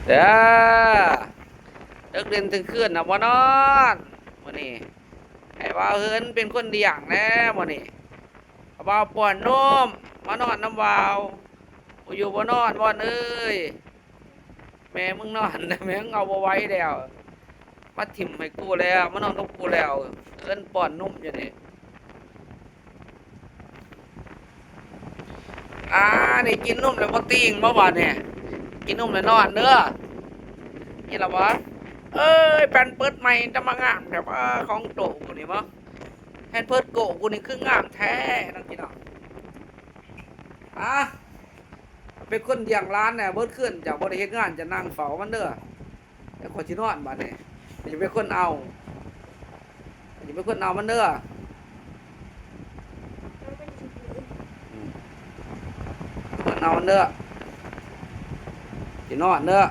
เด้อเลิกเรียนถึงคืนนะบ่นอนมื้อนี้ให้ว่าเฮินเป็นคนเลี้ยงแน่มื้อนี้บ่าวป้อนนมมานอนน้ำบ่าวบ่อยู่บ่นอนบ่อนเอ้ยแม่มึงนอนนะแม่มึงเอาบ่ไหว้แล้วมาถิ่มให้กูแล้วมานอนกับกูแล้วเอิ้นป้อนนมอยู่นี่นี่กินนมแล้วบ่ติงบ่บาดเนี่ยกินนมแล้วนอนเด้อนี่ล่ะบ่เอ้ยแผ่นเปิดใหม่จะมางามแบบว่าของโตกูนี่บ่แผ่นเปิดโกกูนี่คืองามแท้นั่นพี่น้องเป็นคนเลี้ยงร้านเนี่ยเบิดขึ้นจากบ่ได้เฮ็ดงานจะนั่งเฝ้ามันเด้อแต่คนสินอนบัดนี้จะเป็นคนเอาจะเป็นคนเอามันเด้อคนเอามันเด้อสินอนเด้อ